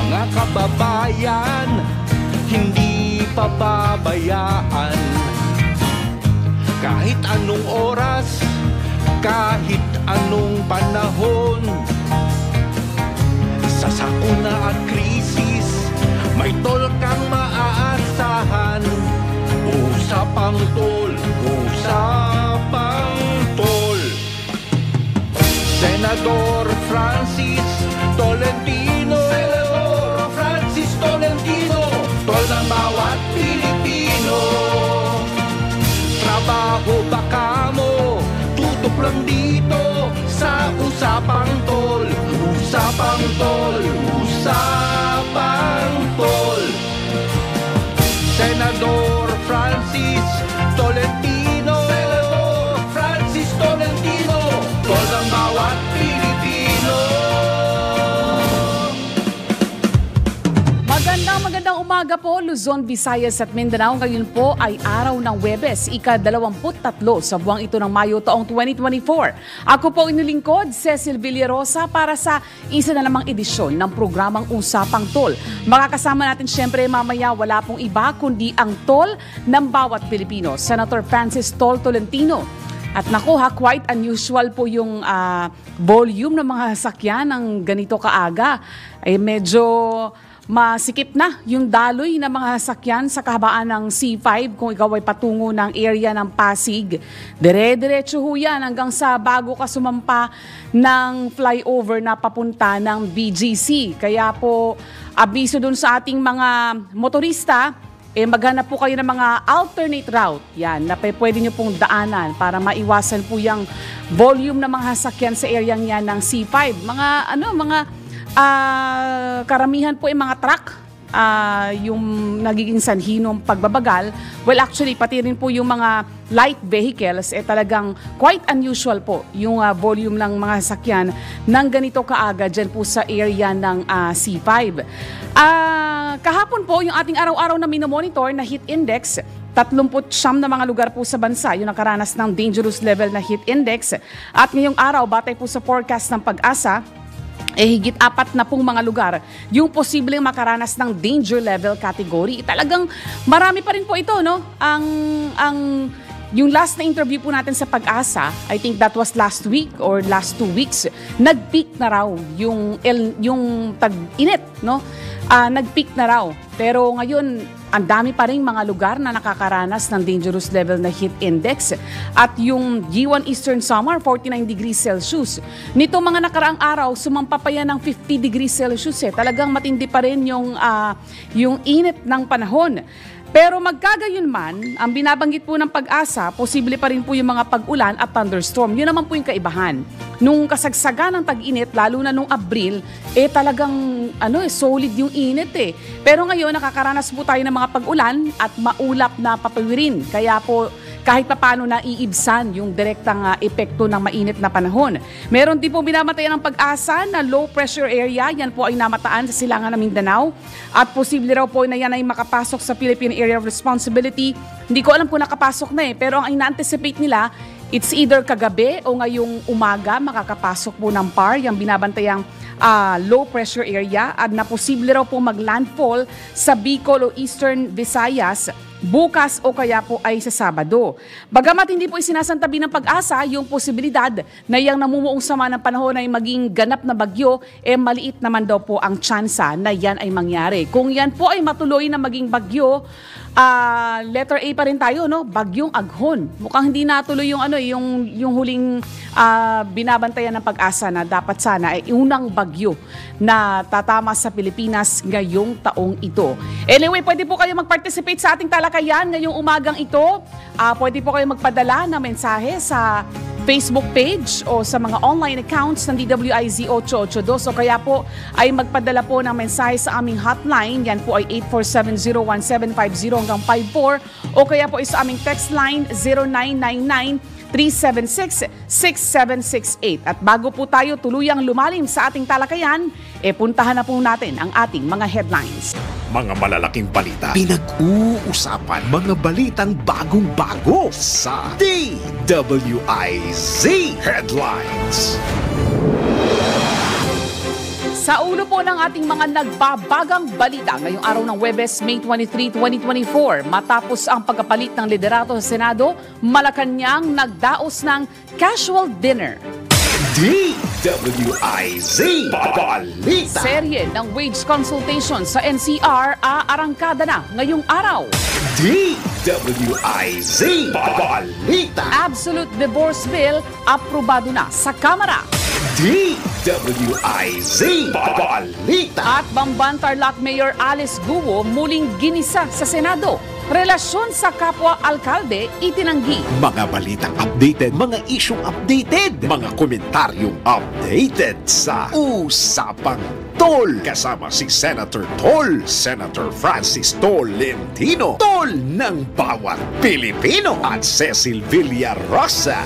Mga kababayan, hindi pababayaan. Kahit anong oras, kahit anong panahon, sa sakuna at krisis, may tol kang maaasahan. Usapang tol, usapang tol. Senador Francis Tolentino, Senador Francis Tolentino, tol ng bawat Pilipino. Trabaho baka mo, tutok lang dito sa usapang tol. Usapang tol, usapang tol. Senador Francis Tolentino, Senador Francis Tolentino, tol ng bawat Pilipino. Magandang umaga po, Luzon, Visayas at Mindanao. Ngayon po ay araw ng Huwebes, ika-23 sa buwang ito ng Mayo taong 2024. Ako po inulingkod, Cecil Villarosa, para sa isa na namang edisyon ng programang Usapang Tol. Makakasama natin syempre mamaya, wala pong iba kundi ang tol ng bawat Pilipino, Senator Francis Tol Tolentino. At naku ha, quite unusual po yung volume ng mga sasakyan ng ganito kaaga. Ay medyo masikip na yung daloy ng mga sasakyan sa kahabaan ng C5 kung ikaw ay patungo ng area ng Pasig. Dire-diretso ho yan hanggang sa bago ka sumampa ng flyover na papunta ng BGC. Kaya po, abiso dun sa ating mga motorista, maghanap po kayo ng mga alternate route yan, na pwede nyo pong daanan para maiwasan po yung volume ng mga sasakyan sa area yan ng C5. Karamihan po yung mga truck, yung nagiging sanhi ng pagbabagal. Well, actually, pati rin po yung mga light vehicles, talagang quite unusual po yung volume ng mga sasakyan ng ganito kaaga dyan po sa area ng C5. Kahapon po, yung ating araw-araw na minomonitor na heat index, 39 na mga lugar po sa bansa yung nakaranas ng dangerous level na heat index. At ngayong araw, batay po sa forecast ng Pag-asa, higit 4 na pong mga lugar yung posibleng makaranas ng danger level category. Talagang marami pa rin po ito, no? Yung last na interview po natin sa Pag-asa, I think that was last week or last 2 weeks, nag-peak na raw yung tag-init, no? Nag-peak na raw. Pero ngayon, ang dami pa rin mga lugar na nakakaranas ng dangerous level na heat index. At yung G1 Eastern Samar, 49 degrees Celsius. Nito mga nakaraang araw, sumampa pa yan ng 50 degrees Celsius. Talagang matindi pa rin yung init ng panahon. Pero magkagayon man, ang binabanggit po ng Pag-asa, posible pa rin po yung mga pag-ulan at thunderstorm. Yun naman po yung kaibahan. Nung kasagsagan ng tag-init, lalo na nung Abril, talagang solid yung init . Pero ngayon, nakakaranas po tayo ng mga pag-ulan at maulap na papawirin. Kaya po, kahit paano naiibsan yung direktang epekto ng mainit na panahon. Meron din po binamatayan ng Pag-asa na low pressure area. Yan po ay namataan sa silangan ng Mindanao. At posible raw po na yan ay makapasok sa Philippine Area of Responsibility. Hindi ko alam kung nakapasok na pero ang ina-anticipate nila, it's either kagabi o ngayong umaga makakapasok po ng PAR, yung binabantayang low pressure area, at na posible raw po mag-landfall sa Bicol o Eastern Visayas bukas o kaya po ay sa Sabado. Bagamat hindi po isinasantabi ng Pag-asa yung posibilidad na yung namumuong sama ng panahon ay maging ganap na bagyo, maliit naman daw po ang tsansa na yan ay mangyari. Kung yan po ay matuloy na maging bagyo, letter A pa rin tayo, no? Bagyong Aghon. Mukhang hindi natuloy yung huling binabantayan ng Pag-asa na dapat sana ay unang bagyo na tatama sa Pilipinas ngayong taong ito. Anyway, pwede po kayo mag-participate sa ating talakayan ngayong umagang ito. Pwede po kayo magpadala ng mensahe sa Facebook page o sa mga online accounts ng DWIZ 882 o kaya po ay magpadala po ng mensahe sa aming hotline. Yan po ay 847-01750 hanggang 54 o kaya po ay sa aming text line 0999-376-6768. At bago po tayo tuluyang lumalim sa ating talakayan, puntahan na po natin ang ating mga headlines. Mga malalaking balita, pinag-uusapan, mga balitang bagong-bago sa DWIZ Headlines. Sa ulo po ng ating mga nagbabagang balita ngayong araw ng Huwebes, May 23, 2024, matapos ang pagkapalit ng liderato sa Senado, Malacanang nagdaos ng casual dinner. DWIZ Balita. Serye ng wage consultation sa NCR aarangkada na ngayong araw. DWIZ Balita. Absolute divorce bill aprobado na sa Kamara. DWIZ Balita. At Bamban Tarlac Mayor Alice Guo muling ginisa sa Senado. Relasyon sa kapwa-alkalde itinanggi. Mga balitang updated, mga isyong updated, mga komentaryong updated sa Usapang Tol. Kasama si Senator Tol, Senator Francis Tolentino, Tol ng bawat Pilipino, at Cecil Villarosa.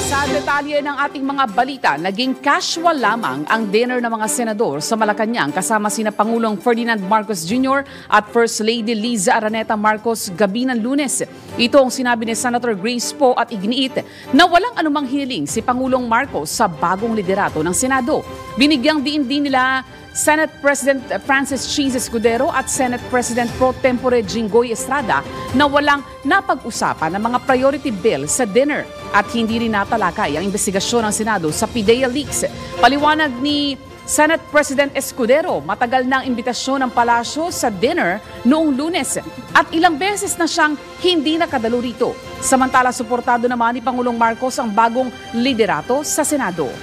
Sa detalye ng ating mga balita, naging casual lamang ang dinner ng mga senador sa Malacanang kasama sina Pangulong Ferdinand Marcos Jr. at First Lady Liza Araneta Marcos gabi ng Lunes. Ito ang sinabi ni Senator Grace Poe at iginiit na walang anumang hiling si Pangulong Marcos sa bagong liderato ng Senado. Binigyang diin din nila Senate President Francis Cheese Escudero at Senate President Pro Tempore Jinggoy Estrada na walang napag-usapan ng mga priority bill sa dinner at hindi rin natalakay ang investigasyon ng Senado sa PIDEA leaks. Paliwanag ni Senate President Escudero, matagal na ang imbitasyon ng palasyo sa dinner noong Lunes at ilang beses na siyang hindi nakadalo rito. Samantala, suportado naman ni Pangulong Marcos ang bagong liderato sa Senado.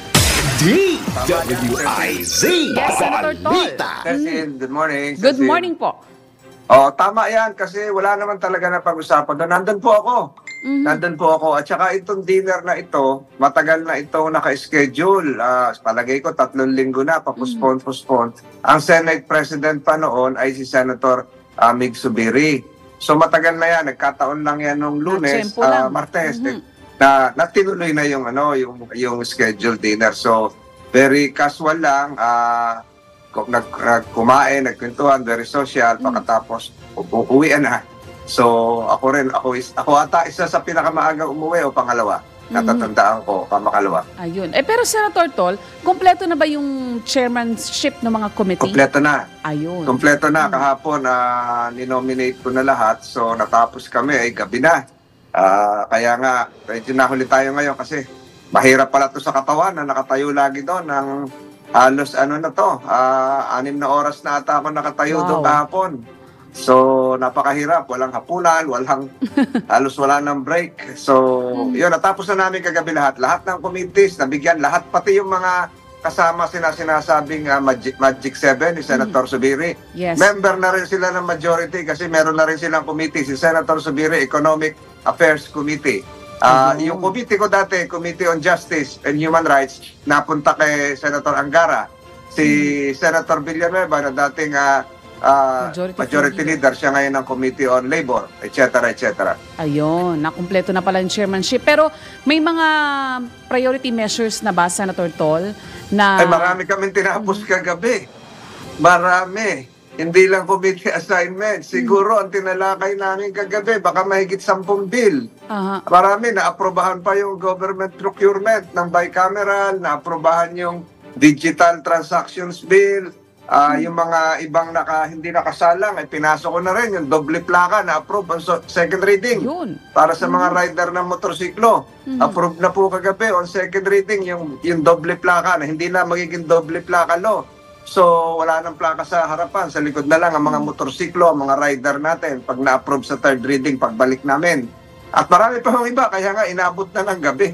DWIZ Yes, Senator Tol. Balita. Cecil, good morning. Good Cecil. morning po. Tama yan kasi wala naman talaga na pag-usapan. Nandun po ako. Nandun po ako. At saka itong dinner na ito, matagal na ito naka-schedule. Palagay ko 3 linggo na, postpone. Ang Senate President pa noon ay si Senator Mig Zubiri. So matagal na yan. Nagkataon lang yan nung Lunes, Natsempo lang. Martes. Na tinuloy na yung scheduled dinner. So very casual lang, kumain, nagkwentuhan, very social, pagkatapos uuwian na. So ako ata isa sa pinakamaagang umuwi o pangalawa. Natatandaan ko, pamakalawa. Ayun. Pero Senator Tol, kompleto na ba yung chairmanship ng mga committee? Kompleto na. Ayun. Kompleto na. Kahapon, ninominate ko na lahat. So natapos kami ay gabi na. Kaya nga, medyo nahuli tayo ngayon kasi mahirap pala to sa katawan na nakatayo lagi doon ng halos 6 na oras na ata ako nakatayo doon kahapon. So, napakahirap. Walang hapunan, halos wala ng break. So, yun, natapos na namin kagabi lahat. Lahat ng committees, nabigyan lahat, pati yung mga kasama sinasabing Magic 7 ni Senator Zubiri. Yes. Member na rin sila ng majority kasi meron na rin silang committee. Si Senator Zubiri, Economic Affairs Committee. Yung committee ko dati, Committee on Justice and Human Rights, napunta kay Senator Angara. Si Senator Villanueva na dating majority leader, siya ngayon ng Committee on Labor, etc. Ayun, nakumpleto na pala yung chairmanship. Pero may mga priority measures na ba, Senator Tol? Ay, marami kaming tinapos kagabi. Marami. Hindi lang committee assignment. Siguro ang tinalakay namin kagabi, baka mahigit 10 bill. Marami, naaprobahan pa yung government procurement ng bicameral, naaprobahan yung digital transactions bill, yung mga ibang hindi nakasalang, ay pinasok ko na rin yung doble plaka na approve on second reading. Yun. Para sa mga rider ng motorsiklo. Approve na po kagabi on second reading yung doble plaka na hindi na magiging doble plaka law. So, wala nang plaka sa harapan. Sa likod na lang ang mga motorsiklo, ang mga rider natin pag na-approve sa third reading, pagbalik namin. At marami pa mga iba, kaya nga inabot na ng gabi.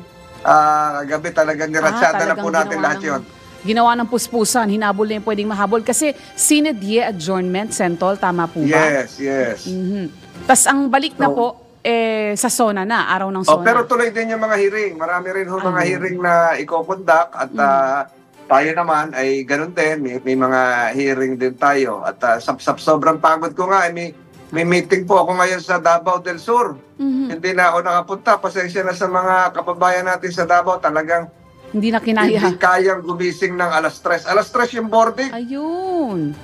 Gabi talaga niratsada na po natin lahat yun. Ginawa ng puspusan, hinabol na yung pwedeng mahabol. Kasi Senate adjournment, Sentol, tama po ba? Yes. Tas ang balik na po, sa SONA na, araw ng SONA. Pero tuloy din yung mga hearing. Marami rin mga hearing na iko-conduct at tayo naman ay ganun din. May mga hearing din tayo. At sobrang pagod ko nga, may meeting po ako ngayon sa Davao del Sur. Hindi na ako nakapunta. Pasensya na sa mga kababayan natin sa Davao. Talagang hindi na kinaya. Hindi kayang gumising ng alas 3. Alas 3 yung boarding. Ayun.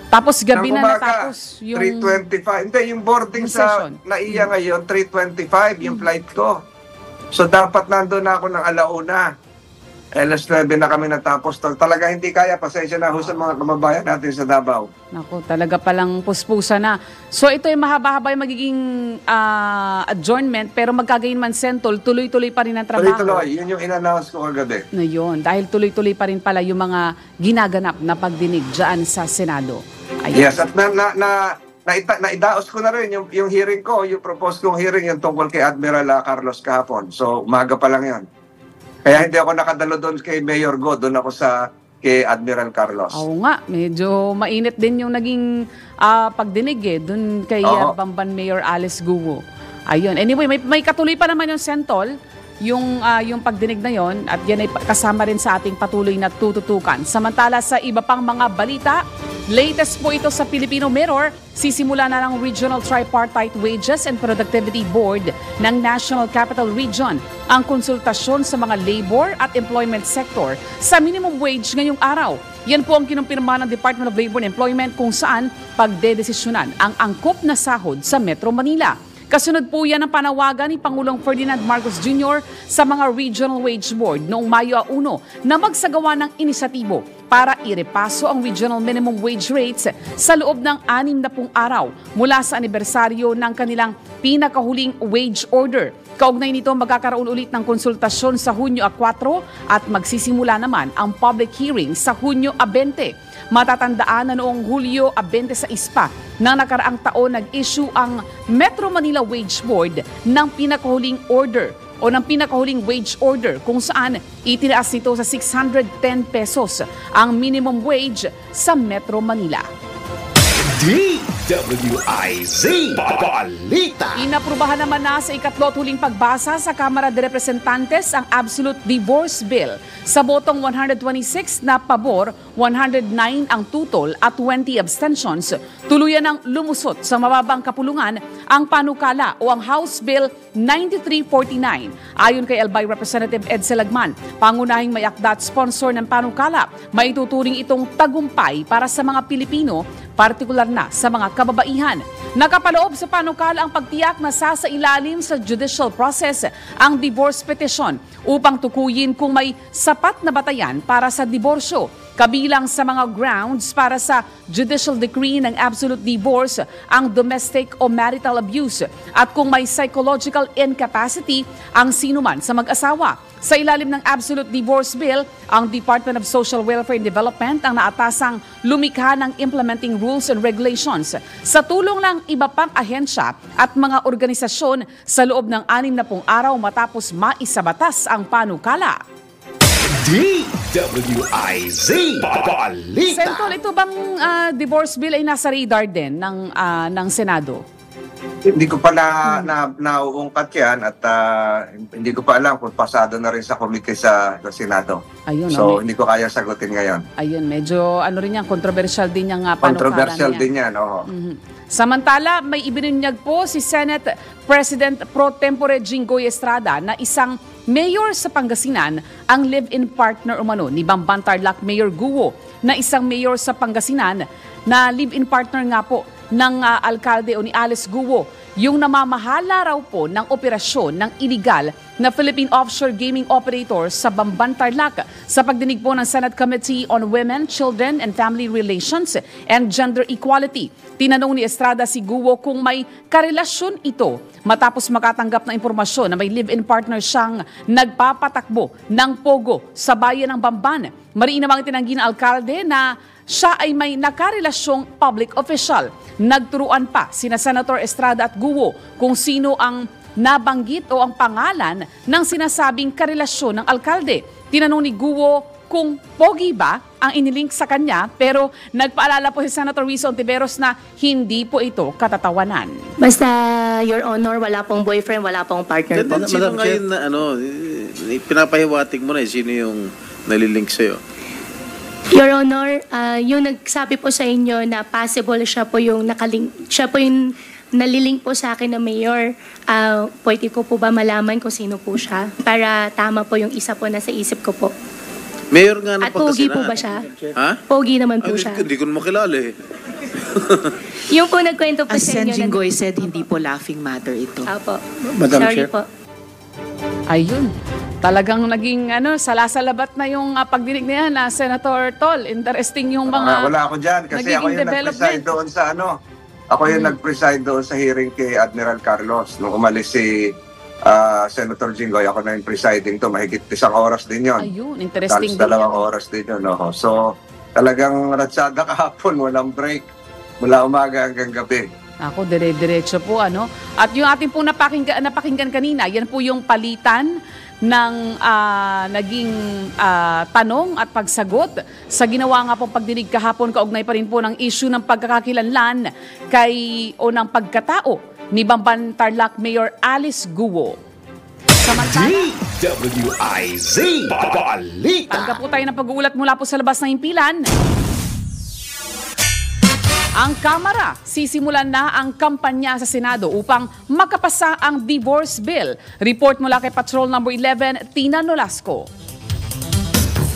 Tapos gabi na natapos yung 3:25. Hindi, yung boarding sa NAIA ngayon, 3:25 yung flight ko. So dapat nandun na ako ng 1:00. Alas 9 na kami natapos. Talaga hindi kaya. Pasensya na ho sa mga kababayan natin sa Davao. Naku, talaga palang puspusa na. So ito ay mahaba-haba yung magiging adjournment, pero magkagayon Sentol, tuloy-tuloy pa rin ang trabaho. Tuloy-tuloy. Yun yung in-announce ko kagabi. Na yun, dahil tuloy-tuloy pa rin pala yung mga ginaganap na pagdinig dyan sa Senado. Ayan. Yes, at naidaos ko na rin yung hearing ko, yung proposed kong hearing yung tungkol kay Admiral Carlos kahapon. So, umaga pa lang yun. Kaya hindi ako nakadalo doon kay Mayor Go, doon ako kay Admiral Carlos. Oo nga, medyo mainit din yung naging pagdinig doon kay Bamban Mayor Alice Guo. Ayun. Anyway, may katuloy pa naman yung Sentol, yung pagdinig na yon, at yan ay kasama rin sa ating patuloy na tututukan. Samantala sa iba pang mga balita, latest po ito sa Filipino Mirror, sisimula na ng Regional Tripartite Wages and Productivity Board ng National Capital Region ang konsultasyon sa mga labor at employment sector sa minimum wage ngayong araw. Yan po ang kinumpirma ng Department of Labor and Employment kung saan pagdedesisyonan ang angkop na sahod sa Metro Manila. Kasunod po yan ang panawagan ni Pangulong Ferdinand Marcos Jr. sa mga Regional Wage Board noong Mayo 1 na magsagawa ng inisatibo para irepaso ang regional minimum wage rates sa loob ng 60 araw mula sa anibersaryo ng kanilang pinakahuling wage order. Kaugnay nito, magkakaroon ulit ng konsultasyon sa Hunyo 4 at magsisimula naman ang public hearing sa Hunyo 20. Matatandaan na noong Hulyo 26 pa ng nakaraang taon nag-issue ang Metro Manila Wage Board ng pinakahuling order o ng pinakahuling wage order kung saan itinaas nito sa 610 pesos ang minimum wage sa Metro Manila. DWIZ Balita. Inaprubahan naman na sa ikatlo at huling pagbasa sa Kamara de Representantes ang Absolute Divorce Bill. Sa botong 126 na pabor, 109 ang tutol at 20 abstentions. Tuluyan ng lumusot sa mababang kapulungan ang panukala o ang House Bill 9349. Ayon kay Albay Representative Ed Selagman, pangunahing may akda at sponsor ng panukala, maituturing itong tagumpay para sa mga Pilipino, partikular na sa mga kababaihan. Nakapaloob sa panukala ang pagtiyak na sasailalim sa judicial process ang divorce petition upang tukuyin kung may sapat na batayan para sa diborsyo. Kabilang sa mga grounds para sa judicial decree ng absolute divorce ang domestic o marital abuse at kung may psychological incapacity ang sinuman sa mag-asawa. Sa ilalim ng Absolute Divorce Bill, ang Department of Social Welfare and Development ang naatasang lumikha ng implementing rules and regulations sa tulong ng iba pang ahensya at mga organisasyon sa loob ng 60 araw matapos maisabatas ang panukala. DWIZ Balita. Sentol, ito bang divorce bill ay nasa radar din ng Senado? Hindi ko pa nauungkat yan at hindi ko pa alam kung pasado na rin sa komite sa Senado. Ayun, so, hindi ko kaya sagutin ngayon. Ayun, medyo yan, controversial din yung panukala controversial niya. din yan, oo. Samantala, may ibinunyag po si Senate President Pro Tempore Jinggoy Estrada na isang mayor sa Pangasinan ang live-in partner umano ni Bamban Tarlac Mayor Guo na isang mayor sa Pangasinan na live-in partner nga po ng alkalde o ni Alice Guo, yung namamahala raw po ng operasyon ng iligal na Philippine Offshore Gaming Operator sa Bamban Tarlac. Sa pagdinig po ng Senate Committee on Women, Children and Family Relations and Gender Equality, tinanong ni Estrada si Guo kung may karelasyon ito matapos makatanggap ng impormasyon na may live-in partner siyang nagpapatakbo ng pogo sa bayan ng Bamban. Mariin namang tinanggi ng alkalde na siya ay may nakarelasyong public official. Nagturuan pa sina Senator Estrada at Guo kung sino ang nabanggit o ang pangalan ng sinasabing karelasyon ng alkalde. Tinanong ni Guo kung pogi ba ang inilink sa kanya, pero nagpaalala po si Senator Risa Ontiveros na hindi po ito katatawanan. Basta, Your Honor, wala pong boyfriend, wala pong partner po. Sino ngayon na pinapahiwatig mo na sino yung nalilink sa'yo? Your Honor, yung nagsabi po sa inyo na possible siya po yung nalilink po sa akin na mayor, pwede ko po ba malaman kung sino po siya? Para tama po yung isa po na sa isip ko po. Mayor nga ng At pogi po ba siya? Ha? Pogi naman po siya. Hindi ko na makilala eh. Yung po nagkwento po As sa inyo. Sen Jinggoy said, hindi po laughing matter ito. Opo. Madam Sorry Chair. po. Ayun. Talagang naging salasalabat na yung pagdinig na yan, Senator Tol. Interesting yung mga wala ako dyan kasi ako yung nag-preside doon sa ako yung nag-preside doon sa hearing kay Admiral Carlos. Nung umalis si Senator Jinggoy, ako na yung presiding to. Mahigit 1 oras din yun. Ayun, interesting din 2 oras din yun. No? So, talagang ratsada kahapon, walang break. Mula umaga hanggang gabi. Ako, dire-diretso po, At yung ating po napakinggan kanina, yan po yung palitan ng naging tanong at pagsagot sa ginawa nga pong pagdinig kahapon, kaugnay pa rin po ng issue ng pagkakakilanlan ng pagkatao ni Bamban Tarlac Mayor Alice Guo. Samantala, DWIZ Balita. tangga po tayo ng pag-uulat mula po sa labas ng himpilan. Ang Kamara, sisimulan na ang kampanya sa Senado upang makapasa ang divorce bill. Report mula kay Patrol Number 11, Tina Nolasco.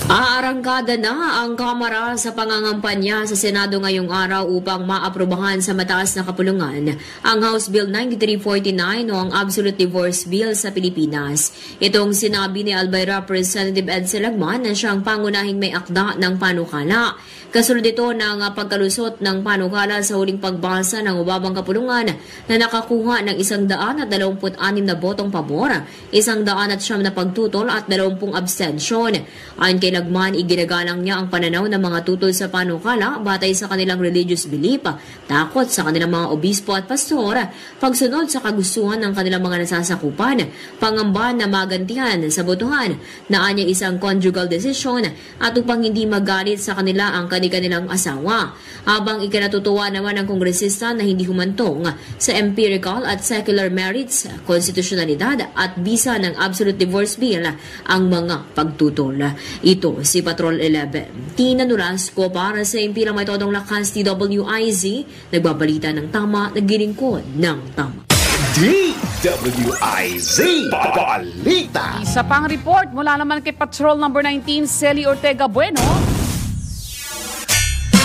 Aarangkada na ang Kamara sa pangangampanya sa Senado ngayong araw upang maaprubahan sa mataas na kapulungan ang House Bill 9349 o ang Absolute Divorce Bill sa Pilipinas. Itong sinabi ni Albayra Representative Ed Selagman na siyang pangunahing may akda ng panukala. Kasunod ito ng pagkalusot ng panukala sa huling pagbasa ng mababang kapulungan na nakakuha ng 126 na botong pabor, 109 na pagtutol at 20 abstention. Ayon kay Lagman, iginagalang niya ang pananaw ng mga tutol sa panukala batay sa kanilang religious belief, takot sa kanilang mga obispo at pastor, pagsunod sa kagustuhan ng kanilang mga nasasakupan, pangamba na magantihan sa botohan na anya isang conjugal decision at upang hindi magalit sa kanila ang kanilang asawa. Habang ikinatutuwa naman ng kongresista na hindi humantong sa empirical at secular merits, konstitusyonalidad at bisa ng Absolute Divorce Bill ang mga pagtutol. Ito si Patrol 11. Tina Nolasco para sa Impilang May Todong Lakas, DWIZ, nagbabalita ng tama, naglilingkod ng tama. DWIZ Balita. Isa pang report mula naman kay Patrol Number 19, Celi Ortega Bueno.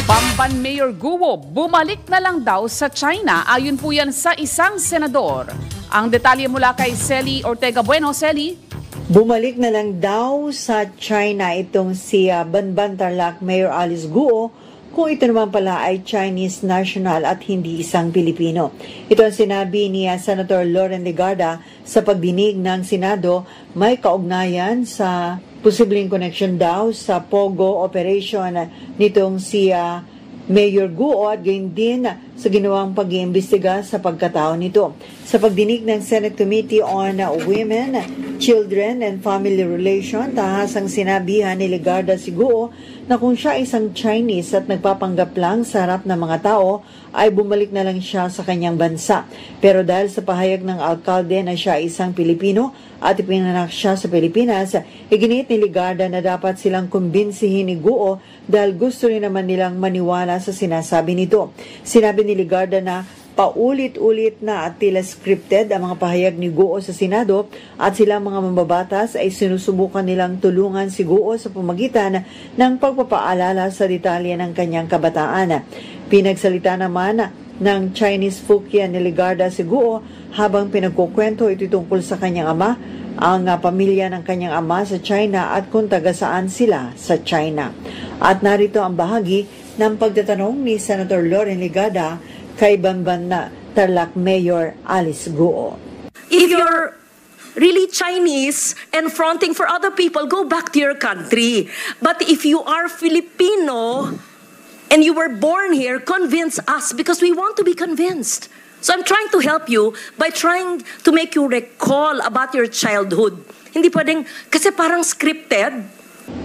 Bamban Mayor Guo, bumalik na lang daw sa China. Ayon po yan sa isang senador. Ang detalye mula kay Celi Ortega Bueno. Celi? Bumalik na lang daw sa China itong si Bamban Tarlac Mayor Alice Guo kung ito naman pala ay Chinese national at hindi isang Pilipino. Ito ang sinabi ni Senator Loren Legarda sa pagdinig ng Senado, may kaugnayan sa posibleng connection daw sa Pogo operation nitong si Mayor Guo at gayon din sa ginawang pag-iimbestiga sa pagkatao nito. Sa pagdinig ng Senate Committee on Women, Children and Family Relations, tahasang sinabihan ni Legarda si Guo na kung siya isang Chinese at nagpapanggap lang sa harap ng mga tao, ay bumalik na lang siya sa kanyang bansa. Pero dahil sa pahayag ng alkalde na siya isang Pilipino at ipinanganak siya sa Pilipinas, iginit ni Legarda na dapat silang kumbinsihin ni Guo dahil gusto rin naman nilang maniwala sa sinasabi nito. Sinabi ni Legarda na paulit-ulit na at tila scripted ang mga pahayag ni Guo sa Senado at sila mga mambabatas ay sinusubukan nilang tulungan si Guo sa pamagitan ng pagpapaalala sa detalye ng kanyang kabataan. Pinagsalita naman ng Chinese Fukien ni Legarda si Guo habang pinagkukwento ito tungkol sa kanyang ama, ang pamilya ng kanyang ama sa China at kung taga saan sila sa China. At narito ang bahagi ng pagtatanong ni Senator Loren Legarda kay Bamban Tarlac Mayor Alice Guo. If you're really Chinese and fronting for other people, go back to your country. But if you are Filipino and you were born here, convince us because we want to be convinced. So I'm trying to help you by trying to make you recall about your childhood. Hindi pwedeng, kasi parang scripted.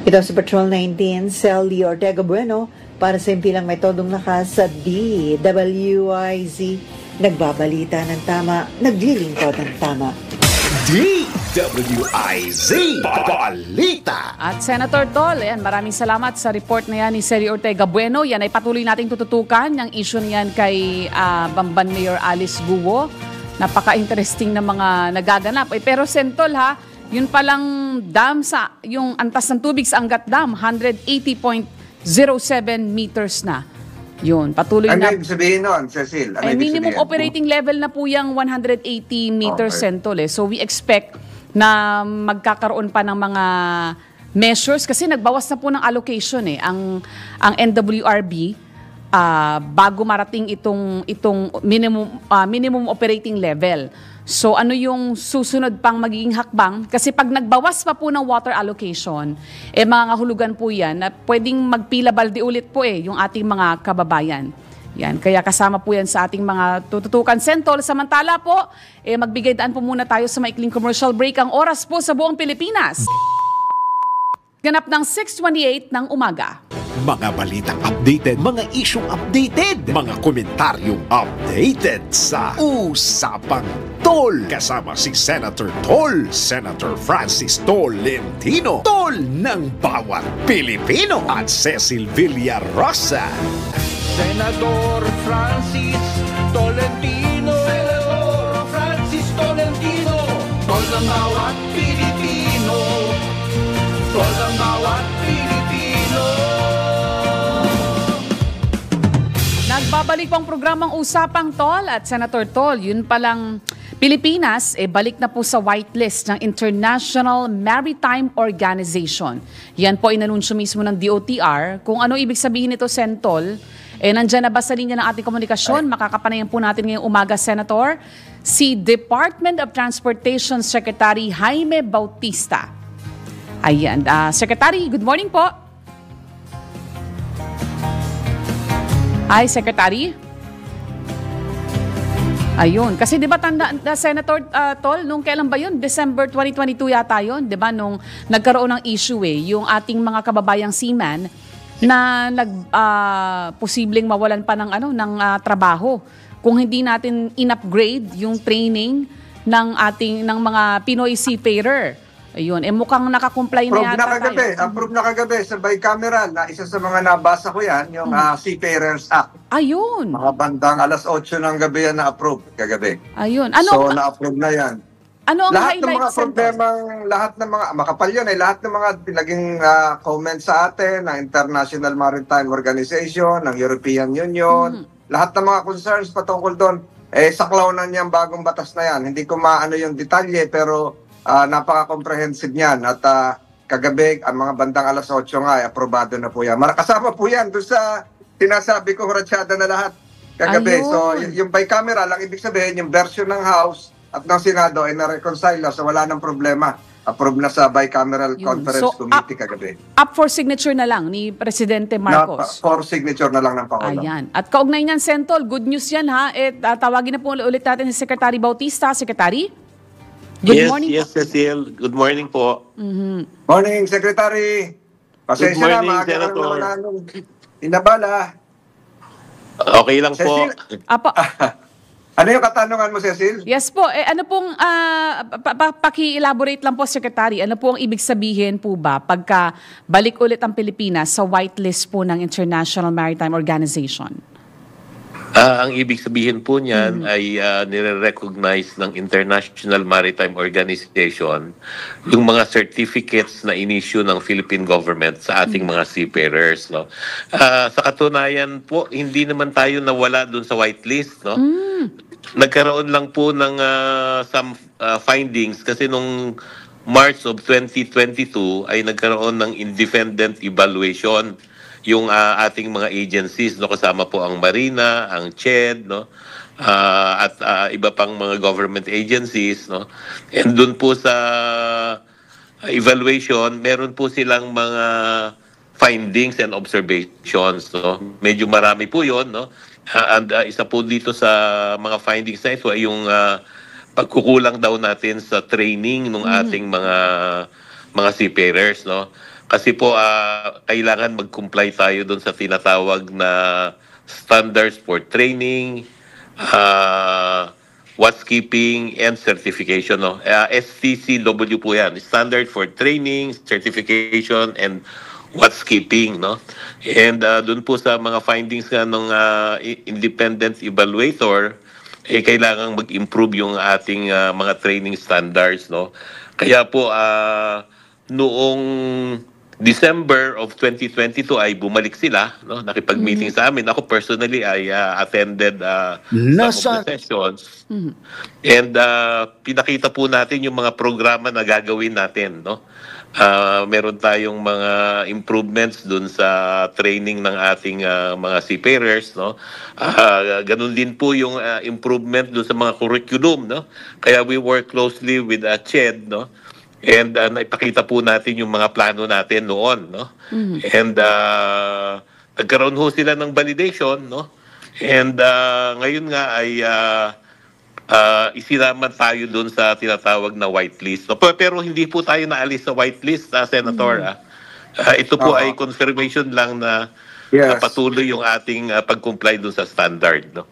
Ito si Patrol 19, Celi Ortega Bueno, para sa Impilang May Todong Lakas sa DWIZ. Nagbabalita ng tama, naglilingkod ng tama. DWIZ Balita. At Senator Tol, maraming salamat sa report na yan ni Celi Ortega Bueno. Yan ay patuloy nating tututukan yung issue niyan kay Bamban Mayor Alice Guo. Napaka-interesting na mga nagaganap. Pero Sentol yun palang dam sa, yung antas ng tubig sa Angat Dam, 180.07 meters na. Yun, patuloy na. Ano yung sabihin nun, Cecil? Ano minimum operating level na po yung 180 meters, Sentol. So we expect na magkakaroon pa ng mga measures kasi nagbawas na po ng allocation ang NWRB bago marating itong minimum operating level. So ano yung susunod pang magiging hakbang? Kasi pag nagbawas pa po ng water allocation, mga hulugan po yan na pwedeng magpila balde ulit po yung ating mga kababayan. Yan, kaya kasama po yan sa ating mga tututukan sentol. Samantala po, magbigay daan po muna tayo sa maikling commercial break. Ang oras po sa buong Pilipinas. Ganap ng 6:28 ng umaga. Mga balitang updated, mga isyong updated, mga komentaryong updated sa Usapang Tol. Kasama si Senator Tol, Senator Francis Tolentino, Tol ng bawat Pilipino, at Cecil Villarosa. Senador Francis Tolentino, Senador Francis Tolentino, Tol ng bawat Pilipino, Tol ng bawat Pilipino. Nagbabalik pang programang Usapang Tol at Senator Tol. Yun palang Pilipinas, balik na po sa whitelist ng International Maritime Organization. Yan po inanunsyo mismo ng DOTR. Kung ano ibig sabihin nito, Sentol, nandyan na ba sa linya ng ating komunikasyon? Makakapanayan po natin ngayong umaga, Senator, si Department of Transportation Secretary Jaime Bautista. Ayan. Secretary, good morning po. Hi, Secretary. Ayun. Kasi di ba Senator Tol, nung kailan ba yun? December 2022 yata yun, di ba? Nung nagkaroon ng issue yung ating mga kababayang seaman na posibleng mawalan pa ng trabaho kung hindi natin in-upgrade yung training ng mga Pinoy seafarer. Ayun, mukhang nakakomply na yata tayo. Approve na kagabi sa bicameral na isa sa mga nabasa ko yan, yung Seafarers Act. Ayun. Mga bandang 8:00 ng gabi yan na-approve kagabi. Ayun. So na-approve na yan. Ano ang lahat ng mga highlights? lahat ng mga, makapal yun lahat ng mga pinaging comments sa atin ng International Maritime Organization, ng European Union, lahat ng mga concerns patungkol doon, saklaw na niyang bagong batas na yan. Hindi ko maano yung detalye, pero napaka-comprehensive niyan. At kagabi, ang mga bandang 8:00 nga, aprobado na po yan. Kasama po yan doon sa sinasabi ko, huratsada na lahat kagabi. Ayun. So, yung bicameral, ang ibig sabihin, yung version ng House at ng Senado ay na-reconcile, so wala nang problema. Approve na sa bicameral conference committee kagabi. Up for signature na lang ni Presidente Marcos. For signature na lang ng Pangulo. Ayan. At kaugnay niyan, Sentol, good news yan ha. Tawagin na po ulit natin si Secretary Bautista. Secretary? Good morning. Yes, Cecil. Good morning po. Morning, Secretary. Pasensya Good morning, na, Senator. Inabala. Okay lang po. Apo. Ano yung katanungan mo, Cecil? Yes po. Ano pong, paki-elaborate lang po, Secretary. Ano po ang ibig sabihin po ba pagka balik ulit ang Pilipinas sa whitelist po ng International Maritime Organization? Ang ibig sabihin po niyan ay nire-recognize ng International Maritime Organization yung mga certificates na in-issue ng Philippine government sa ating mga seafarers. No? Sa katunayan po, hindi naman tayo nawala dun sa whitelist. No? Nagkaroon lang po ng some findings kasi nung March of 2022 ay nagkaroon ng independent evaluation yung ating mga agencies, no, kasama po ang Marina, ang CHED, no, at iba pang mga government agencies, no. And doon po sa evaluation, meron po silang mga findings and observations, no. Medyo marami po 'yon, no. And isa po dito sa mga findings na ito ay yung pagkukulang daw natin sa training ng ating mga seafarers, no. Kasi po kailangan mag-comply tayo doon sa tinatawag na standards for training, watchkeeping, and certification. No? STCW po yan. Standard for training, certification, and watchkeeping. No? And doon po sa mga findings nga ng independent evaluator, kailangan mag-improve yung ating mga training standards. No? Kaya po noong December of 2022 ay bumalik sila, no? Nakipag-meeting sa amin. Ako personally ay attended some of the sessions. And pinakita po natin yung mga programa na gagawin natin, no? Meron tayong mga improvements dun sa training ng ating mga seafarers, no? Ganun din po yung improvement dun sa mga curriculum, no? Kaya we work closely with CHED, no? And naipakita po natin yung mga plano natin noon, no? And nagkaroon ho sila ng validation, no? And ngayon nga ay isinaman tayo doon sa tinatawag na whitelist. No? Pero hindi po tayo naalis sa whitelist, Senator. Ito po ay confirmation lang na patuloy yung ating pag-comply doon sa standard, no?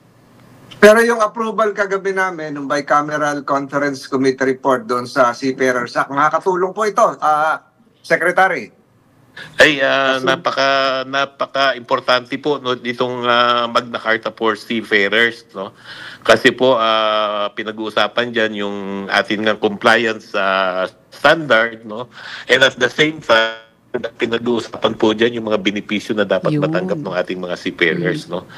Pero yung approval kagabi namin, ng bicameral conference committee report doon sa Seafarers Act, makakatulong po ito, Secretary. Ay, napaka-importante po, no, itong Magna Carta for Seafarers, no? Kasi po pinag-uusapan diyan yung ating compliance standard, no? And at the same time, pinag-uusapan po diyan yung mga benepisyo na dapat matanggap ng ating mga seafarers, no?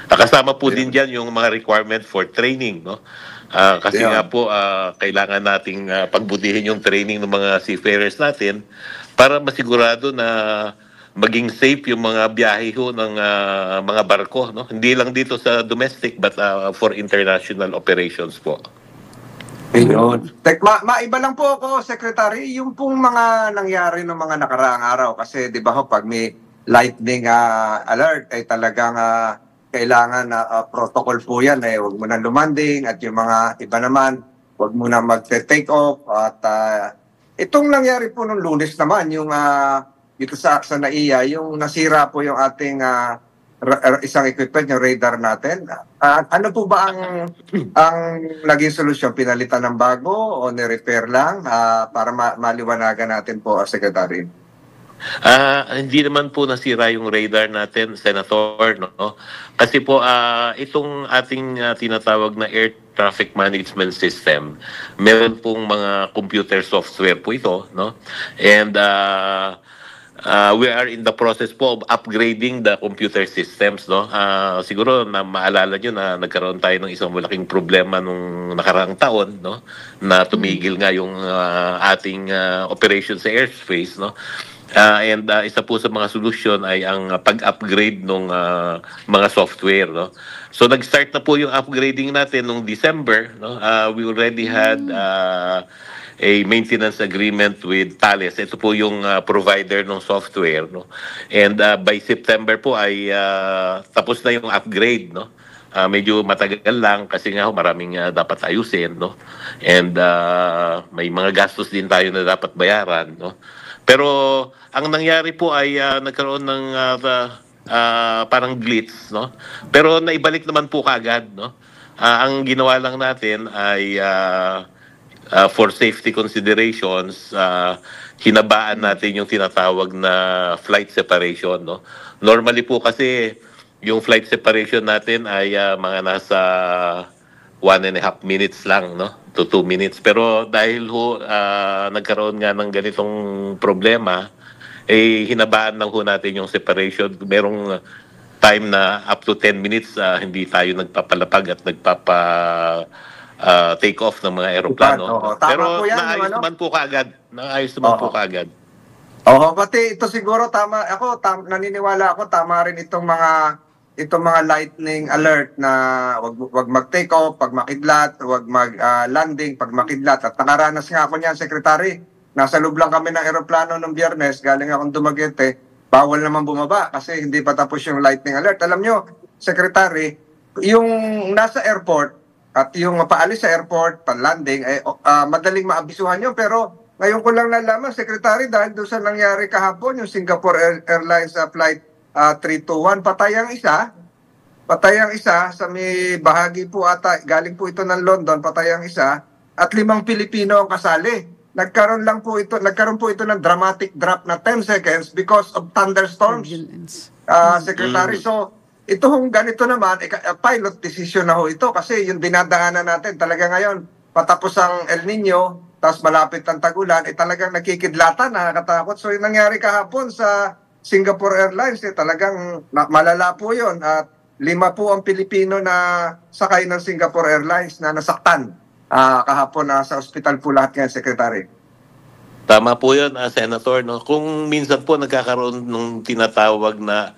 Kasama po din diyan yung mga requirement for training, no? Kasi nga po kailangan nating pagbutihin yung training ng mga seafarers natin para masigurado na maging safe yung mga biyahe ho ng mga barko, no? Hindi lang dito sa domestic but for international operations po. Ayun. Maiba lang po ako, Secretary, yung pong mga nangyari ng mga nakaraang araw kasi 'di ba ho pag may lightning alert ay talagang kailangan na protocol po yan, huwag mo na lumanding at yung mga iba naman, huwag mo na mag-take off at itong nangyari po nung Lunes naman, yung dito sa NAIA, yung nasira po yung ating isang equipment, yung radar natin. Ano po ba ang naging solusyon? Pinalitan ng bago o ni-repair lang para maliwanagan natin po, Secretary? Hindi naman po nasira yung radar natin, Senator, no? Kasi po itong ating tinatawag na air traffic management system, meron pong mga computer software po ito, no? And we are in the process po of upgrading the computer systems, no? Siguro na maalala nyo na nagkaroon tayo ng isang malaking problema nung nakaraang taon, no? Na tumigil nga yung ating operation sa airspace, no? And isa po sa mga solusyon ay ang pag-upgrade ng mga software, no? So nag-start na po yung upgrading natin nung December, no? We already had a maintenance agreement with Thales. Ito po yung provider ng software, no? And by September po ay tapos na yung upgrade, no? Medyo matagal lang kasi nga maraming dapat ayusin, no? And may mga gastos din tayo na dapat bayaran, no? Pero ang nangyari po ay nagkaroon ng parang glitch, no? Pero naibalik naman po kaagad, no? Ang ginawa lang natin ay for safety considerations, hinabaan natin yung tinatawag na flight separation, no? Normally po kasi yung flight separation natin ay mga nasa 1.5 minutes lang, no? To 2 minutes. Pero dahil ho nagkaroon nga ng ganitong problema, hinabaan lang ho natin yung separation. Merong time na up to 10 minutes hindi tayo nagpapalapag at take off ng mga aeroplano. Pero naayos naman po kaagad. Kaagad. Pati ito siguro tama. Naniniwala ako tama rin itong mga lightning alert na wag mag-take off pag makidlat, wag mag-landing pag makidlat. At nakaranas nga ako niyan, Secretary. Nasa loob lang kami ng eroplano nung Biyernes, galing akong Dumaguete. Bawal naman bumaba kasi hindi pa tapos yung lightning alert. Alam nyo, Secretary, yung nasa airport at yung paalis sa airport, pa-landing, madaling maabisuhan yun. Pero ngayon ko lang nalaman, Secretary, dahil doon sa nangyari kahapon, yung Singapore Airlines flight 321, patay ang isa sa may bahagi po ata, galing po ito ng London, patay ang isa, at 5 Pilipino ang kasali. Nagkaroon po ito ng dramatic drop na 10 seconds because of thunderstorms, Secretary. So, ito hong ganito naman, pilot decision na ho ito kasi yung dinadaanan natin talaga ngayon, patapos ang El Nino, tapos malapit ang tag-ulan, talagang nakikidlatan, nakakatakot. So yung nangyari kahapon sa Singapore Airlines, talagang malala po yun. At 5 po ang Pilipino na sakay ng Singapore Airlines na nasaktan kahapon. Sa ospital po lahat ngayon, Secretary. Tama po yun, Senator. No? Kung minsan po nagkakaroon ng tinatawag na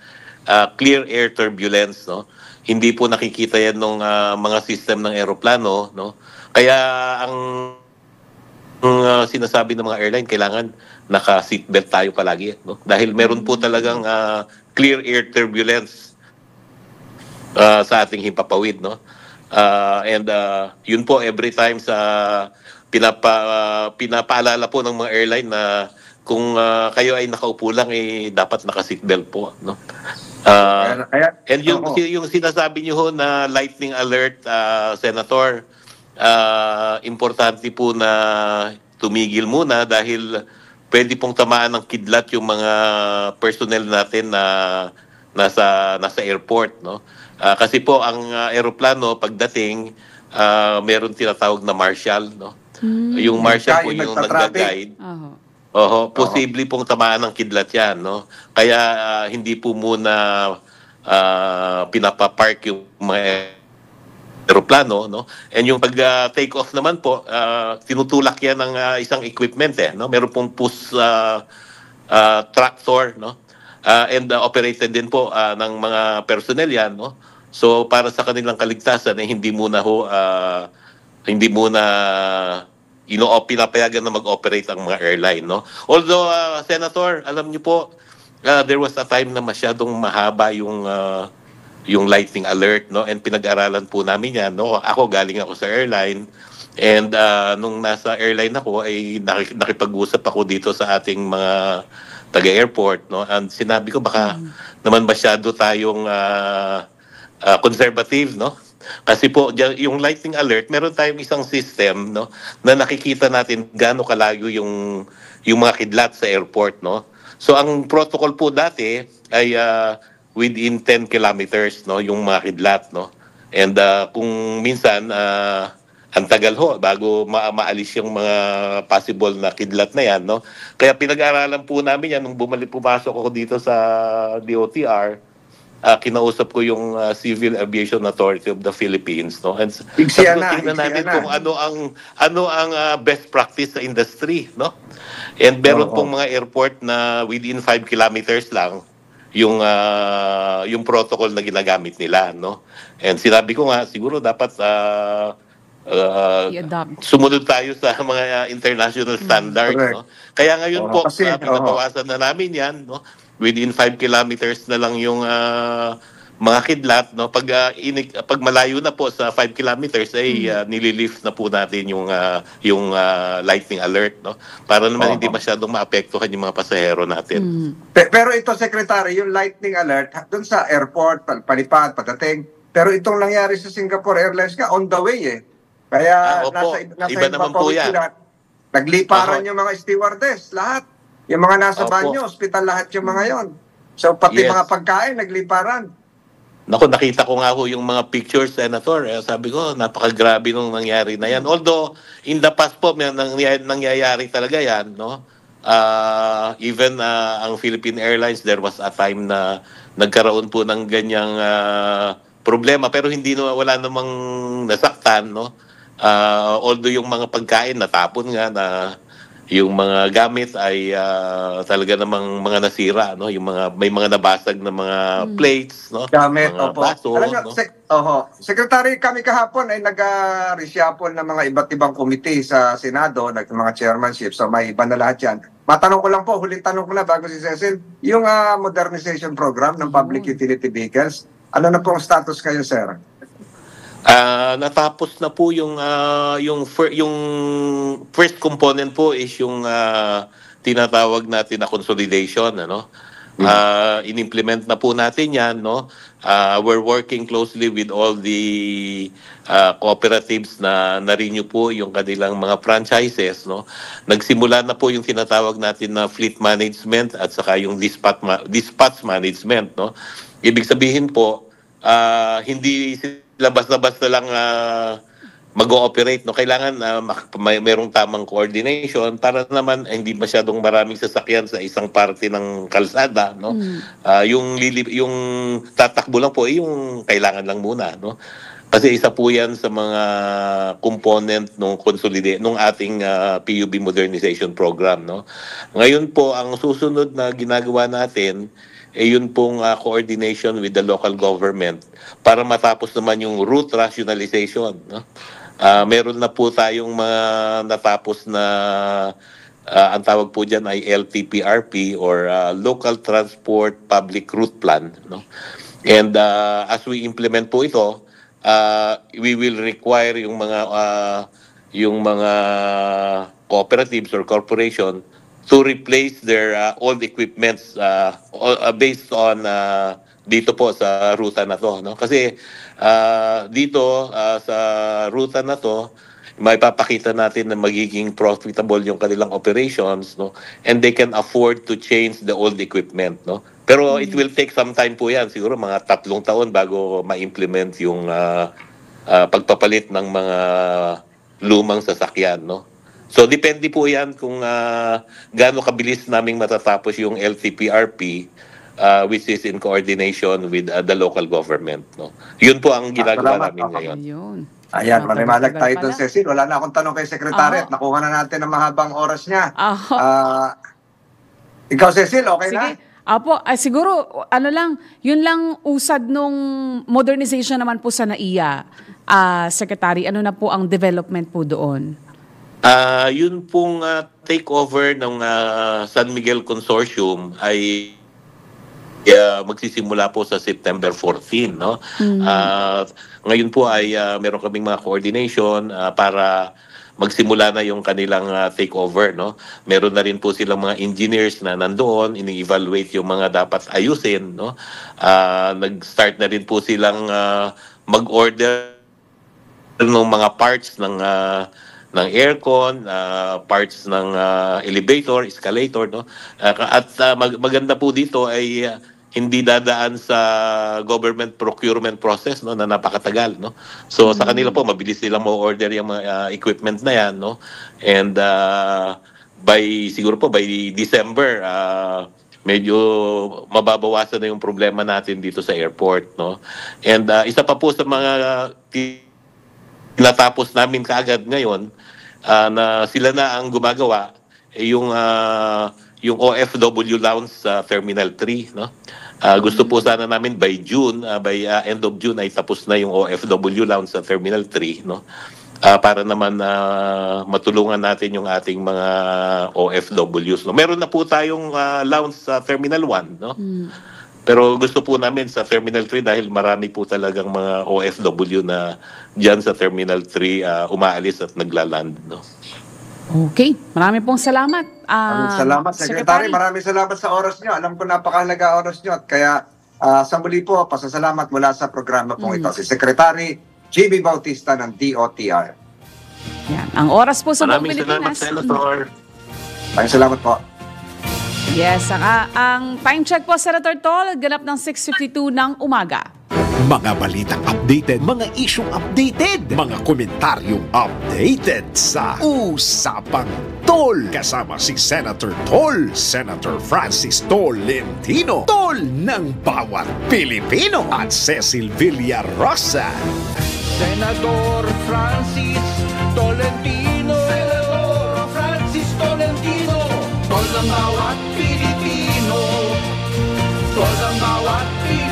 clear air turbulence, no? Hindi po nakikita yan ng mga system ng eroplano. No? Kaya ang sinasabi ng mga airline, kailangan naka-seatbelt tayo palagi. No? Dahil meron po talagang clear air turbulence sa ating himpapawid. No? And yun po, every time sa pinapaalala po ng mga airline na kung kayo ay nakaupo lang, dapat naka-seatbelt po. No? And yung sinasabi niyo ho na lightning alert, Senator, importante po na tumigil muna dahil pwede pong tamaan ng kidlat yung mga personnel natin na nasa airport. No? Kasi po ang aeroplano pagdating, meron tinatawag na marshal. No? Yung marshal po yung nagga-guide. Posible pong tamaan ng kidlat yan. No? Kaya hindi po muna pinapapark yung mga aeroplano. No? And yung pag-take off naman po, tinutulak yan ng isang equipment. No? Meron pong push tractor. No? And operated din po ng mga personnel yan. No? So para sa kanilang kaligtasan, hindi muna pinapayagan na mag-operate ang mga airline. No? Although, Senator, alam niyo po, there was a time na masyadong mahaba yung lightning alert. No? And pinag-aralan po namin yan. No? Ako, galing ako sa airline. And nung nasa airline ako, ay nakipag-usap ako dito sa ating mga taga-airport. No? And sinabi ko, baka naman masyado tayong conservative, no? Kasi po yung lightning alert, meron tayong isang system, no, na nakikita natin gaano kalayo yung mga kidlat sa airport, no. So ang protocol po dati ay within 10 kilometers, no, yung mga kidlat, no. And kung minsan ang tagal ho bago maalis yung mga possible na kidlat na yan, no. Kaya pinag-aralan po namin yan nung pumasok ako dito sa DOTR. Kinausap ko yung Civil Aviation Authority of the Philippines, no? And tingnan natin kung ano ang best practice sa industry, no? And meron pong mga airport na within 5 kilometers lang yung protocol na ginagamit nila, no? And sinabi ko nga siguro dapat sumunod tayo sa mga international standards, no? Kaya ngayon po pinabawasan na namin 'yan, no? Within 5 kilometers na lang yung mga kidlat, no. Pag malayo na po sa 5 kilometers ay nililift na po natin yung lightning alert, no, para naman hindi masyadong maapektuhan yung mga pasahero natin. Pero ito, Secretary, yung lightning alert doon sa airport, palipad, pagdating, pero itong nangyari sa Singapore Airlines on the way kaya nasa iba naman po yan. Nagliparan yung mga stewardess, lahat. Yung mga nasa banyo, hospital, lahat yung mga yon. So, pati mga pagkain, nagliparan. Naku, nakita ko nga ho yung mga pictures, Senator. Sabi ko, napakagrabe nung nangyari na yan. Although, in the past po, may nangyayari talaga yan, no? Even ang Philippine Airlines, there was a time na nagkaroon po ng ganyang problema. Pero wala namang nasaktan, no? Although yung mga pagkain natapon nga na yung mga gamit ay talaga namang mga nasira, no? Yung may mga nabasag na mga plates, no? Gamit, mga baso, no? Secretary, kami kahapon ay nag-reshuffle ng mga iba't ibang komite sa Senado, mga chairmanship, so may iba na lahat yan. Matanong ko lang po, huling tanong ko na bago si Cecil, yung modernization program ng public utility vehicles, ano na po ang status kayo, sir? Natapos na po yung first component po is yung tinatawag natin na consolidation, ano. In-implement na po natin 'yan, no. We're working closely with all the cooperatives na na-renew po yung kanilang mga franchises, no. Nagsimula na po yung tinatawag natin na fleet management at saka yung dispatch management, no. Ibig sabihin po, hindi basta-basta lang mag-ooperate, no? Kailangan merong tamang coordination para naman hindi masyadong maraming sasakyan sa isang parte ng kalsada, no? Yung tatakbo lang po yung kailangan lang muna, no? Kasi isa po 'yan sa mga component nung ating PUB modernization program, no? Ngayon po ang susunod na ginagawa natin yun pong coordination with the local government para matapos naman yung route rationalization, no? Meron na po tayong mga natapos na ang tawag po diyan ay LTPRP or Local Transport Public Route Plan, no? And as we implement po ito, we will require yung mga cooperatives or corporation to replace their old equipments based on dito po sa ruta na to, no? Kasi dito sa ruta na to may papakita natin na magiging profitable yung kanilang operations, no? And they can afford to change the old equipment, no? Pero it will take some time po yan, siguro mga 3 taon bago ma-implement yung pagpapalit ng mga lumang sasakyan, no? So depende po yan kung gaano kabilis naming matatapos yung LTPRP, which is in coordination with the local government, no? Yun po ang ginagawa namin ngayon. Ayan, malimalag tayo doon, Cecil. Wala na akong tanong kay Secretary. Nakuha na natin ang mahabang oras niya. Ikaw, Cecil, okay na? Apo, siguro, yun lang usad nung modernization naman po sa NAIA, Secretary. Ano na po ang development po doon? Yun pong takeover ng San Miguel Consortium ay magsisimula po sa September 14, no? Ngayon po ay meron kaming mga coordination para magsimula na yung kanilang takeover, no? Meron na rin po silang mga engineers na nandoon, ini-evaluate yung mga dapat ayusin, no? Nag-start na rin po silang mag-order ng mga parts ng aircon, parts ng elevator, escalator, no? At maganda po dito ay hindi dadaan sa government procurement process, no, na napakatagal, no? So sa kanila po mabilis nilang mo-order yung mga equipment na yan, no? And siguro po by December medyo mababawasan na yung problema natin dito sa airport, no? And isa pa po sa mga natapos namin kaagad ngayon na sila na ang gumagawa yung OFW lounge sa Terminal 3, no? Gusto po sana namin by end of June ay tapos na yung OFW lounge sa Terminal 3, no? Para naman matulungan natin yung ating mga OFWs, no? Meron na po tayong lounge sa Terminal 1, no? Pero gusto po namin sa Terminal 3 dahil marami po talagang mga OFW na diyan sa Terminal 3 umaalis at naglaland, no? Okay, marami pong salamat. Salamat, Secretary. Maraming salamat sa oras nyo. Alam ko napakahalaga oras nyo. At kaya sa muli po, pasasalamat mula sa programa pong ito. Si Secretary JB Bautista ng DOTR. Yan. Ang oras po sa buong Pilipinas. Maraming salamat, Senator. Maraming salamat po. Yes, ang time check po, Senator Tol, ganap ng 6:52 ng umaga. Mga balitang updated, mga isyong updated, mga komentaryong updated sa Usapang Tol. Kasama si Senator Tol, Senator Francis Tolentino, Tol ng bawat Pilipino, at Cecil Villarosa. Senator Francis Tolentino, Senator Francis Tolentino, Tol ng bawat Pilipino, Tol ng bawat Pilipino.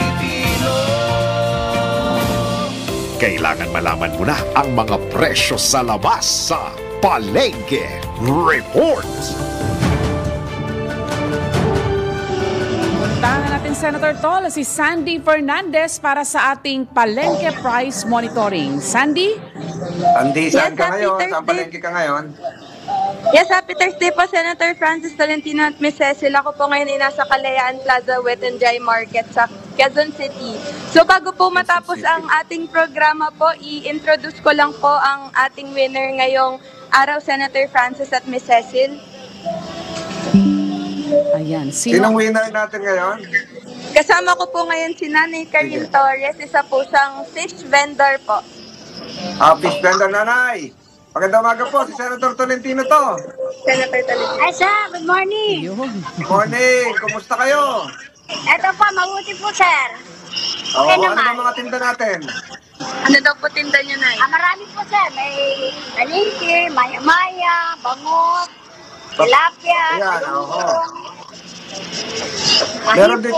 Kailangan malaman mo na ang mga presyo sa labas sa Palengke Report. Puntahan natin, Senator Tol, si Sandy Fernandez para sa ating Palengke Price Monitoring. Sandy? Andy, saan ka ngayon? Saan palengke ka ngayon? Yes, happy Thursday po, Senator Francis Tolentino at Ms. Cecil. Ako po ngayon ay nasa Kalayaan Plaza Wet and Dry Market sa Quezon City. So bago po matapos ang ating programa po, i-introduce ko lang po ang ating winner ngayong araw, Senator Francis at Ms. Cecil. Ayan. Sinong winner natin ngayon? Kasama ko po ngayon si Nanay Karin Torres, isa po siyang fish vendor po. Fish vendor nanay. Magandang umaga po, si Senator Tolentino to. Senator Tolentino. Ay, sir, good morning. Morning, kumusta kayo? Ito po, mabuti po, sir. Oo, Okay ano naman. ba mga tinda natin? Ano daw po tinda niyo, Nay? Marami po, sir. May palengke, maya-maya, bangot, tilapia, Ayan, oo. talong. Meron din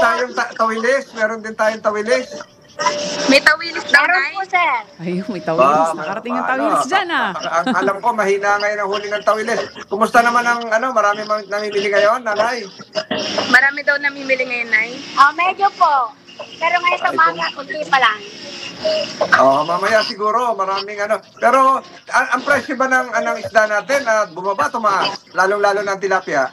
tayong tawilis. May tawilis daw, Meron Nay? po, sir. Ayun, may tawilis. Nakarating ang tawilis dyan, Alam ko, mahina ngayon ang huli ng tawilis. Kumusta naman ang, marami namimili ngayon, nanay? Marami daw namimili ngayon, Nay. Medyo po. Pero ngayon sa mga, kunti pa lang. Mamaya siguro, maraming Pero, ang presyo ba ng isda natin, bumaba, tumaas? Lalong-lalo ng tilapia?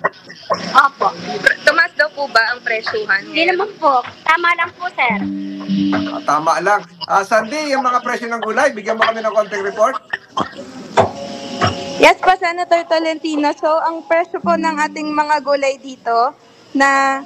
Opo. Tumaas daw po ba ang presyuhan? Hindi naman po. Tama lang po, sir. Tama lang. Sandy, yung mga presyo ng gulay, bigyan mo kami ng konting report. Yes po, Senator Tolentino. So, ang presyo po ng ating mga gulay dito na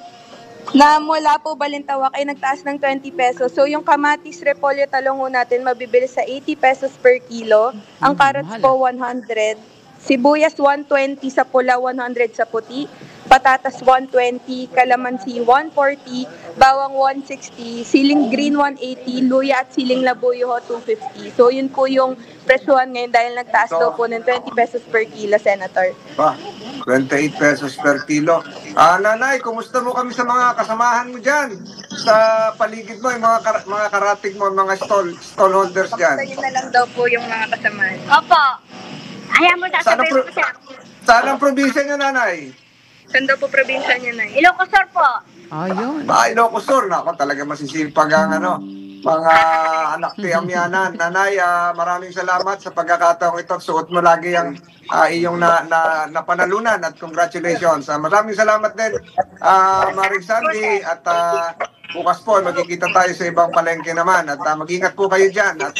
mula po Balintawak ay nagtaas ng 20 pesos. So, yung kamatis, repolyo, talong ho natin mabibili sa 80 pesos per kilo. Ang carrots po, 100. Sibuyas, 120 sa pula, 100 sa puti. Patatas, 120. Kalamansi, 140. Bawang, 160. Siling green, 180. Luya at siling labuyo, 250. So, yun po yung presyuhan ngayon dahil nagtaas daw po ng 20 pesos per kilo, Senator. 28 pesos per kilo. Nanay, kumusta mo kami sa mga kasamahan mo dyan? Sa paligid mo, yung mga karating mo, mga stall holders dyan. Basta yun na lang daw po yung mga kasamahan. Opo. Ayan mo, sasabihin po, sir. Saan ang probinsya nyo, nanay? Saan daw po probinsya niya, Nay? Ilocos Sur po. Ayun. Ilocos Sur. Nako, talaga masisipag ang mga anak ni Amianan. Nanay, maraming salamat sa pagkakataong ito. Suot mo lagi ang iyong napanalunan at congratulations. Maraming salamat din, Maring Sandy. At bukas po, magkikita tayo sa ibang palengke naman. At mag-ingat po kayo dyan. At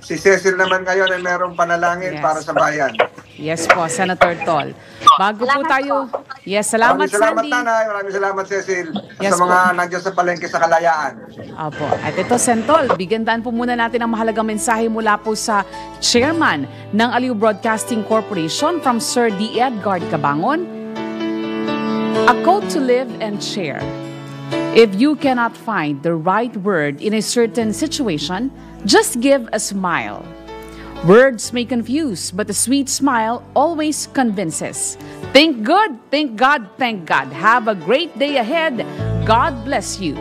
si Cecil naman ngayon ay merong panalangin para sa bayan. Yes po, Senator Tol. Bago po tayo... Yes, salamat, Sandy. Sandy. Maraming salamat, Cecil. Yes, sa mga nandiyan sa palengke sa Kalayaan. Opo. At ito, Sentol, bigandaan po muna natin ang mahalagang mensahe mula po sa Chairman ng Aliw Broadcasting Corporation from Sir D. Edgar Cabangon. A quote to live and share. If you cannot find the right word in a certain situation, just give a smile. Words may confuse, but a sweet smile always convinces. Think good, thank God, thank God. Have a great day ahead. God bless you.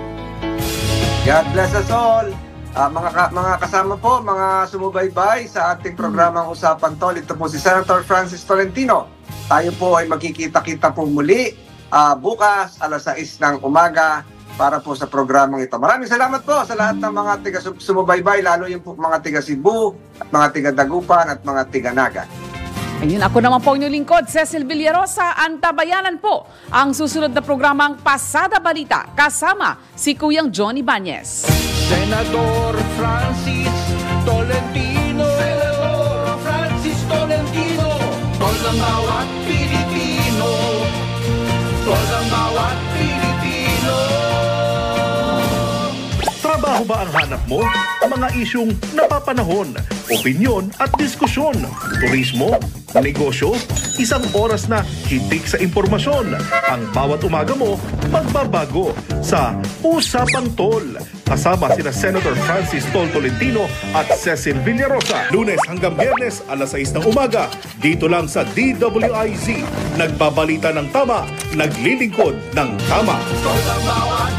God bless us all. Mga kasama po, mga sumubaybay sa ating programang Usapan Tol. Ito po si Senator Francis Tolentino. Tayo po ay magkikita-kita po muli bukas alas 6 ng umaga para po sa programang ito. Maraming salamat po sa lahat ng mga sumubaybay, lalo yung po mga tiga Cebu, at mga tiga Dagupan at mga tiga Naga. Ayun, ako naman po inyong lingkod, Cecil Villarosa. Antabayanan po ang susunod na programang Pasada Balita kasama si Kuyang Johnny Bañez. Senador Francis Tolentino, Senador Francis Tolentino, tol ng bawat Pilipino, tol ng bawat Pilipino. Trabaho ba ang hanap mo? Mga isyung napapanahon, opinyon at diskusyon, turismo, negosyo, isang oras na hitik sa impormasyon. Ang bawat umaga mo, magbabago sa Usapang Tol. Kasama sina Senator Francis Tol Tolentino at Cecil Villarosa. Lunes hanggang Biyernes, alas 6 ng umaga. Dito lang sa DWIZ. Nagbabalita ng tama, naglilingkod ng tama. Tol ng bawat